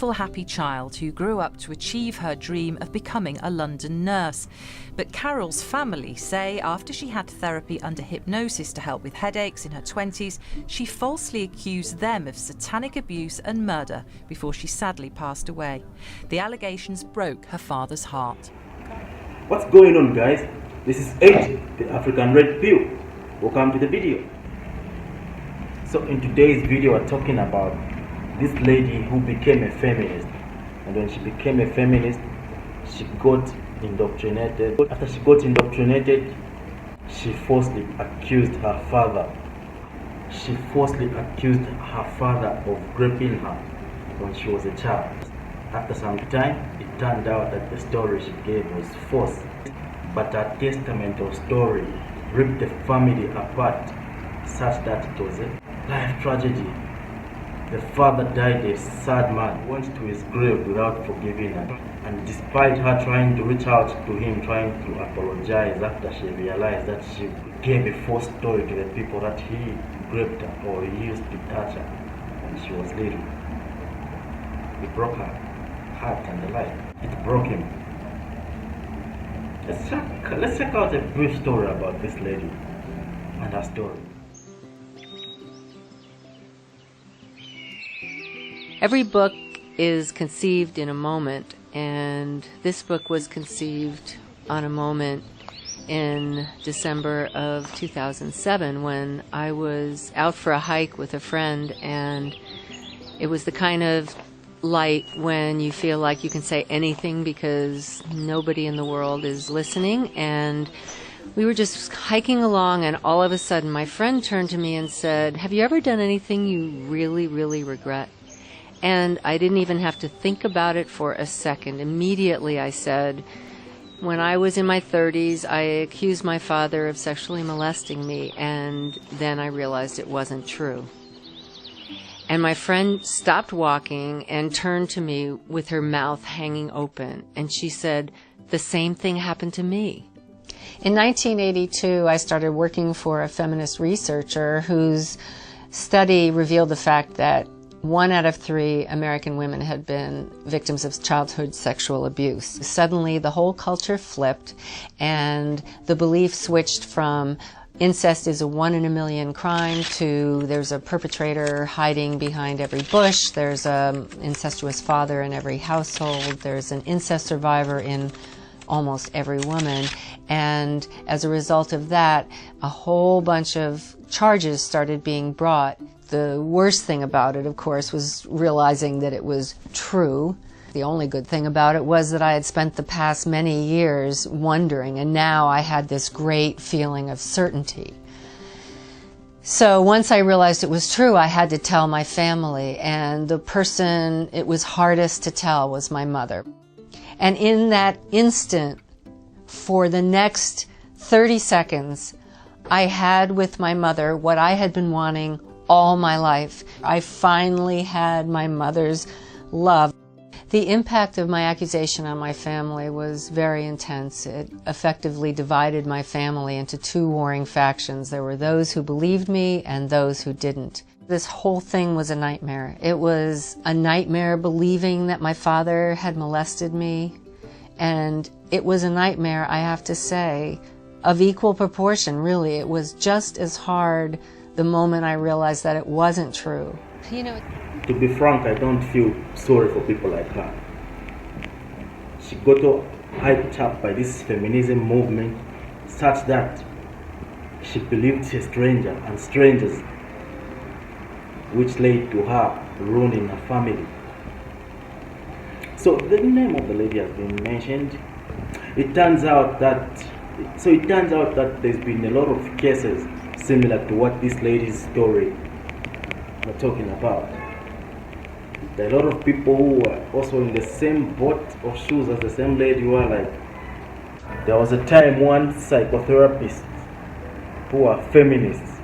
beautiful, happy child who grew up to achieve her dream of becoming a London nurse. But Carol's family say after she had therapy under hypnosis to help with headaches in her 20s, she falsely accused them of satanic abuse and murder before she sadly passed away. The allegations broke her father's heart. What's going on, guys? This is AJ, the African Red Pill. Welcome to the video. So in today's video, we're talking about this lady who became a feminist. And when she became a feminist, she got indoctrinated. After she got indoctrinated, she falsely accused her father. She falsely accused her father of raping her when she was a child. After some time, it turned out that the story she gave was false. But her testamental story ripped the family apart such that it was a life tragedy. The father died a sad man, went to his grave without forgiving her. And despite her trying to reach out to him, trying to apologize after she realized that she gave a false story to the people that he raped her or he used to touch her when she was little. It broke her heart and the life. It broke him. Let's check out a brief story about this lady and her story. Every book is conceived in a moment, and this book was conceived on a moment in December of 2007 when I was out for a hike with a friend, and it was the kind of light when you feel like you can say anything because nobody in the world is listening. And we were just hiking along, and all of a sudden my friend turned to me and said, "Have you ever done anything you really, really regret?" And I didn't even have to think about it for a second. Immediately I said, when I was in my 30s, I accused my father of sexually molesting me, and then I realized it wasn't true. And my friend stopped walking and turned to me with her mouth hanging open, and she said, "The same thing happened to me." In 1982, I started working for a feminist researcher whose study revealed the fact that 1 out of 3 American women had been victims of childhood sexual abuse. Suddenly, the whole culture flipped, and the belief switched from incest is a 1 in a million crime to there's a perpetrator hiding behind every bush, there's an incestuous father in every household, there's an incest survivor in almost every woman. And as a result of that, a whole bunch of charges started being brought. The worst thing about it, of course, was realizing that it was true. The only good thing about it was that I had spent the past many years wondering, and now I had this great feeling of certainty. So once I realized it was true, I had to tell my family, and the person it was hardest to tell was my mother. And in that instant, for the next 30 seconds, I had with my mother what I had been wanting all my life. I finally had my mother's love. The impact of my accusation on my family was very intense. It effectively divided my family into 2 warring factions. There were those who believed me and those who didn't. This whole thing was a nightmare. It was a nightmare believing that my father had molested me, and it was a nightmare, I have to say, of equal proportion, really. It was just as hard the moment I realized that it wasn't true. You know, to be frank, I don't feel sorry for people like her. She got all hyped up by this feminism movement such that she believed a stranger and strangers, which led to her ruining her family. So the name of the lady has been mentioned. It turns out that there's been a lot of cases similar to what this lady's story we're talking about. There are a lot of people who were also in the same boat or shoes as the same lady who were like, there was a time one psychotherapist who were feminists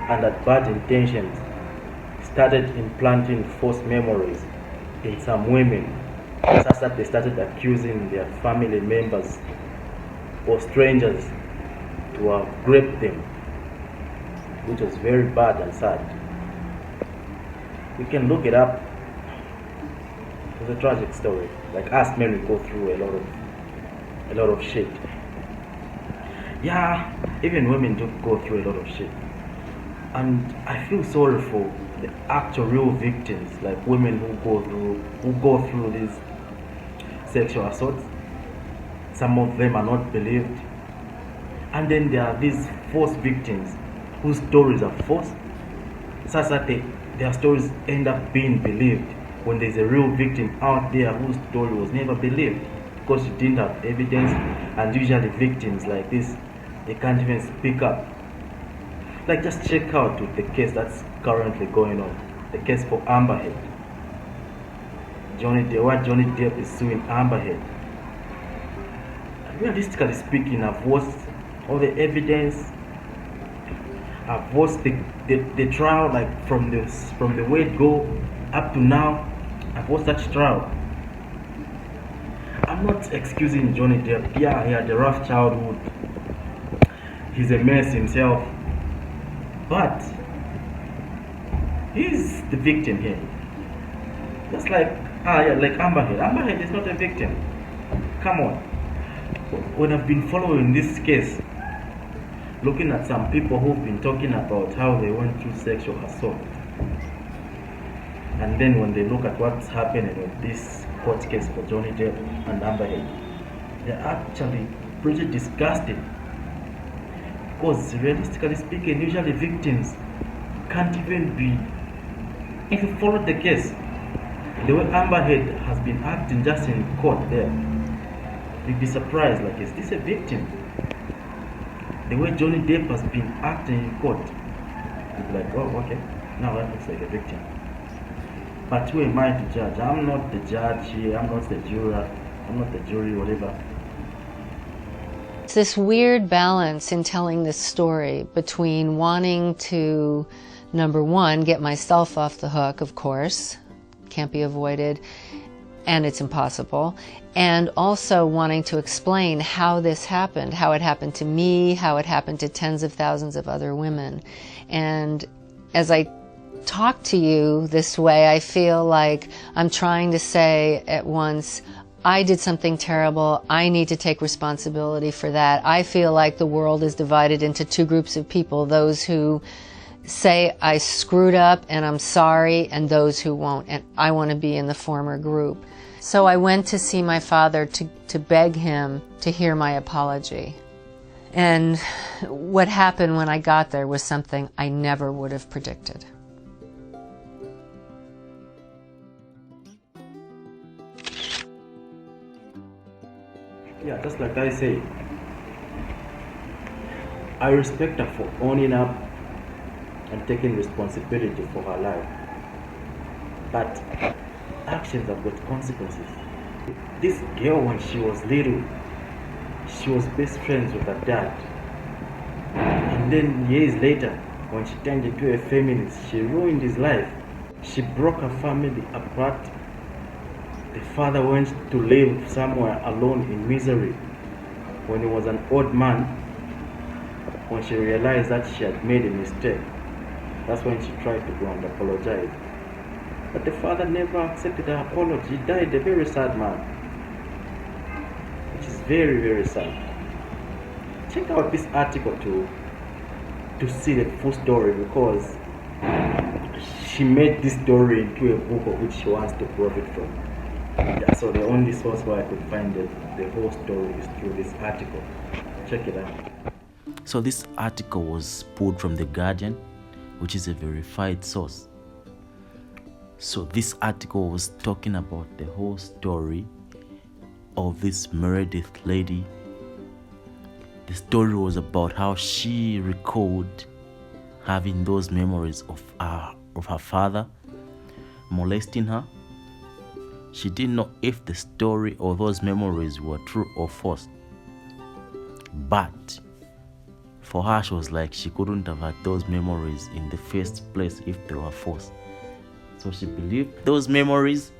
and had bad intentions started implanting false memories in some women, such that they started accusing their family members or strangers to have raped them, which was very bad and sad. You can look it up. It's a tragic story. Like us men, we go through a lot of shit. Yeah, even women do go through a lot of shit. And I feel sorry for the actual real victims, like women who go through these sexual assaults. Some of them are not believed. And then there are these false victims whose stories are false, such that their stories end up being believed when there's a real victim out there whose story was never believed because she didn't have evidence. And usually victims like this, they can't even speak up. Like, just check out the case that's currently going on, the case for Amber Heard. Johnny Depp is suing Amber Heard. Realistically speaking, I've watched all the evidence. I've watched the trial, like from the way it go up to now. I've watched that trial. I'm not excusing Johnny Depp. Yeah, he had a rough childhood. He's a mess himself. But he's the victim here. Just like like Amber Heard. Amber Heard is not a victim. Come on. When I've been following this case, looking at some people who've been talking about how they went through sexual assault, and then when they look at what's happening with this court case for Johnny Depp and Amber Heard, they're actually pretty disgusted. Because realistically speaking, usually victims can't even be, if you follow the case, the way Amber Heard has been acting just in court there, you'd be surprised, like, is this a victim? The way Johnny Depp has been acting in court, you'd be like, oh, okay, now that looks like a victim. But who am I to judge? I'm not the judge here, I'm not the juror, I'm not the jury, whatever. It's this weird balance in telling this story between wanting to, number one, get myself off the hook, of course, can't be avoided, and it's impossible, and also wanting to explain how this happened, how it happened to me, how it happened to tens of thousands of other women. And as I talk to you this way, I feel like I'm trying to say at once, I did something terrible. I need to take responsibility for that. I feel like the world is divided into two groups of people, those who say I screwed up and I'm sorry, and those who won't. And I want to be in the former group. So I went to see my father to beg him to hear my apology. And what happened when I got there was something I never would have predicted. Yeah, just like I say, I respect her for owning up and taking responsibility for her life. But actions have got consequences. This girl, when she was little, she was best friends with her dad. And then years later, when she turned into a feminist, she ruined his life. She broke her family apart. The father went to live somewhere alone in misery. When he was an old man, when she realized that she had made a mistake, that's when she tried to go and apologize. But the father never accepted her apology. He died a very sad man, which is very, very sad. Check out this article to see the full story, because she made this story into a book of which she wants to profit from. So the only source where I could find the whole story is through this article. Check it out. So this article was pulled from The Guardian, which is a verified source. So this article was talking about the whole story of this Meredith lady. The story was about how she recalled having those memories of her father molesting her. She didn't know if the story or those memories were true or false. But for her, she was like, she couldn't have had those memories in the first place if they were false. So she believed those memories,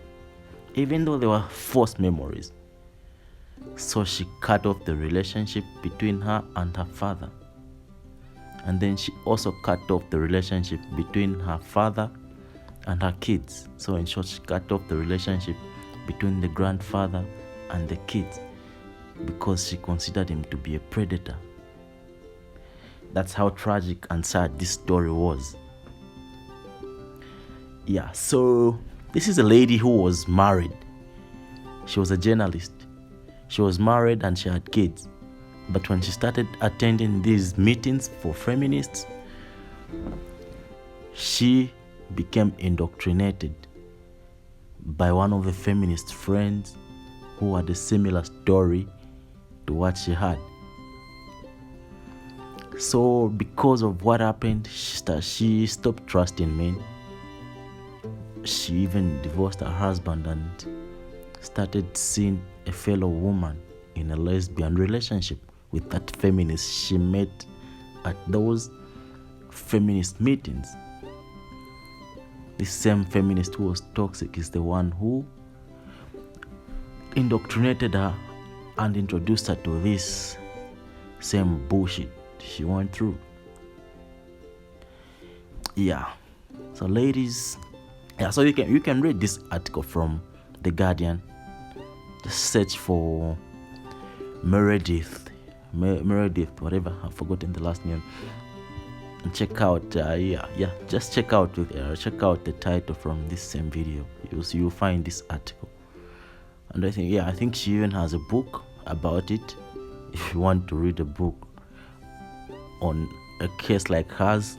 even though they were false memories. So she cut off the relationship between her and her father. And then she also cut off the relationship between her father and her kids. So in short, she cut off the relationship between the grandfather and the kids because she considered him to be a predator. That's how tragic and sad this story was. Yeah, so this is a lady who was married. She was a journalist. She was married and she had kids. But when she started attending these meetings for feminists, she became indoctrinated by one of the feminist friends who had a similar story to what she had. So because of what happened, she stopped trusting men. She even divorced her husband and started seeing a fellow woman in a lesbian relationship with that feminist she met at those feminist meetings. This same feminist who was toxic is the one who indoctrinated her and introduced her to this same bullshit she went through. Yeah, so ladies, yeah, so you can read this article from The Guardian. Just search for Meredith, whatever, I've forgotten the last name, and check out just check out the title from this same video. You'll find this article. And I think she even has a book about it. If you want to read a book on a case like hers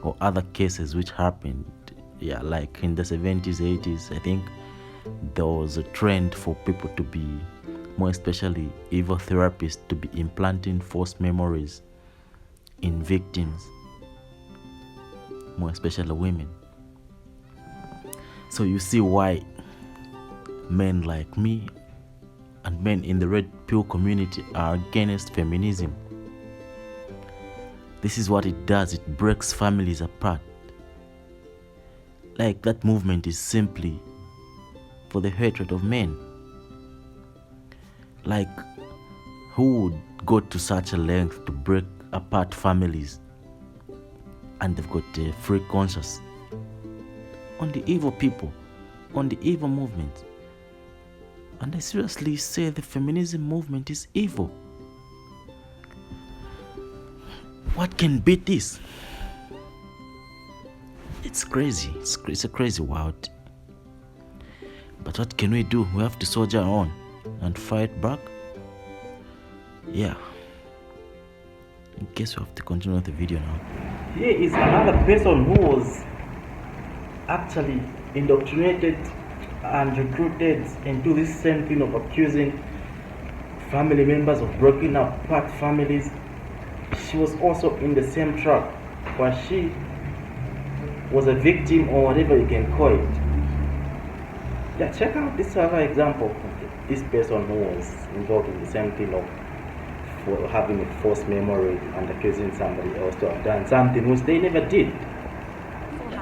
or other cases which happened, like in the 70s, 80s, I think there was a trend for people to be, more especially evil therapists, to be implanting false memories in victims, more especially women. So you see why men like me and men in the red pill community are against feminism. This is what it does. It breaks families apart. Like, that movement is simply for the hatred of men. Like, who would go to such a length to break apart families? And they've got a free conscience. On the evil people, on the evil movement. And I seriously say the feminism movement is evil. What can beat this? It's crazy. It's a crazy world. But what can we do? We have to soldier on and fight back. Yeah. In case we have to continue the video now. Here is another person who was actually indoctrinated and recruited into this same thing of accusing family members of breaking apart families. She was also in the same trap, where she was a victim, or whatever you can call it. Yeah, check out this other example. This person who was involved in the same thing of for having a false memory and accusing somebody else to have done something which they never did.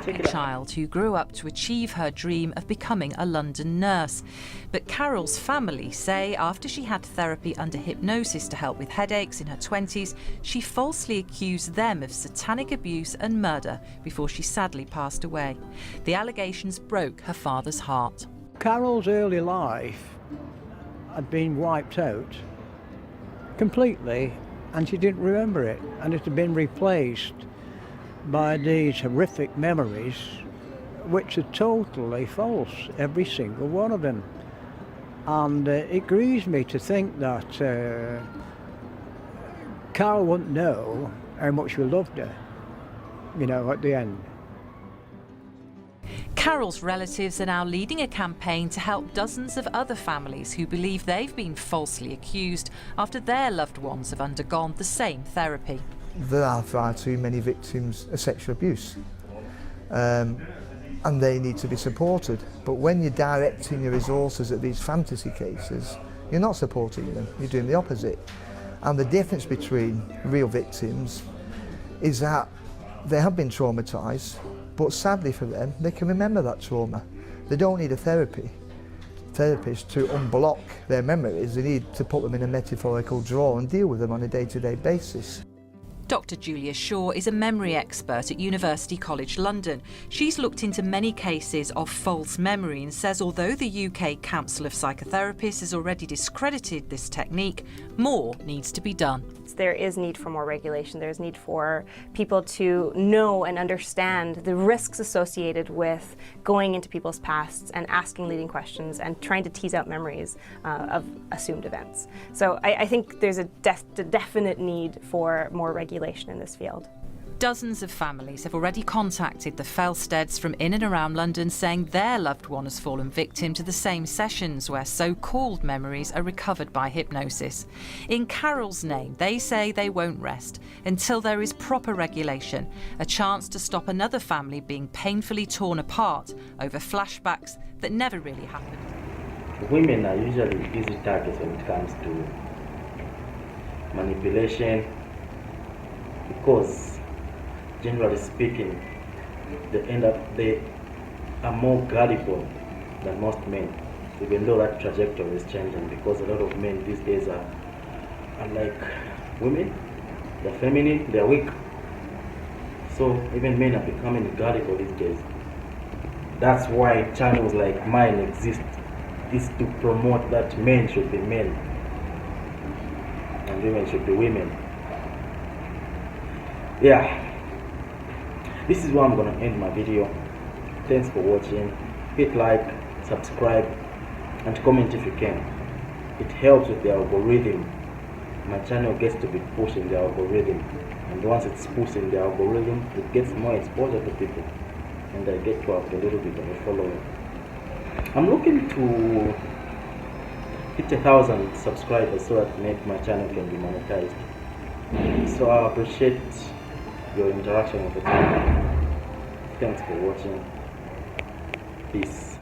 A child who grew up to achieve her dream of becoming a London nurse. But Carol's family say after she had therapy under hypnosis to help with headaches in her 20s, she falsely accused them of satanic abuse and murder before she sadly passed away. The allegations broke her father's heart. Carol's early life had been wiped out completely, and she didn't remember it, and it had been replaced by these horrific memories which are totally false, every single one of them. And it grieves me to think that Carol wouldn't know how much we loved her, at the end. Carol's relatives are now leading a campaign to help dozens of other families who believe they've been falsely accused after their loved ones have undergone the same therapy. There are far too many victims of sexual abuse, and they need to be supported. But when you're directing your resources at these fantasy cases, you're not supporting them, you're doing the opposite. And the difference between real victims is that they have been traumatised, but sadly for them, they can remember that trauma. They don't need a therapist to unblock their memories. They need to put them in a metaphorical drawer and deal with them on a day-to-day basis. Dr. Julia Shaw is a memory expert at University College London. She's looked into many cases of false memory and says although the UK Council of Psychotherapists has already discredited this technique, more needs to be done. There is need for more regulation. There's need for people to know and understand the risks associated with going into people's pasts and asking leading questions and trying to tease out memories of assumed events. So I think there's a definite need for more regulation in this field. Dozens of families have already contacted the Felsteads from in and around London saying their loved one has fallen victim to the same sessions where so-called memories are recovered by hypnosis. In Carol's name, they say they won't rest until there is proper regulation, a chance to stop another family being painfully torn apart over flashbacks that never really happened. Women are usually easy targets when it comes to manipulation because generally speaking, they are more gullible than most men, even though that trajectory is changing because a lot of men these days are like women, they're feminine, they're weak. So even men are becoming gullible these days. That's why channels like mine exist, is to promote that men should be men and women should be women. Yeah. This is where I'm going to end my video. Thanks for watching. Hit like, subscribe, and comment if you can. It helps with the algorithm. My channel gets to be pushed in the algorithm. And once it's pushed in the algorithm, it gets more exposure to people. And I get to have a little bit of a following. I'm looking to hit 1,000 subscribers so that maybe my channel can be monetized. So I appreciate your interaction with the channel. Thanks for watching. Peace.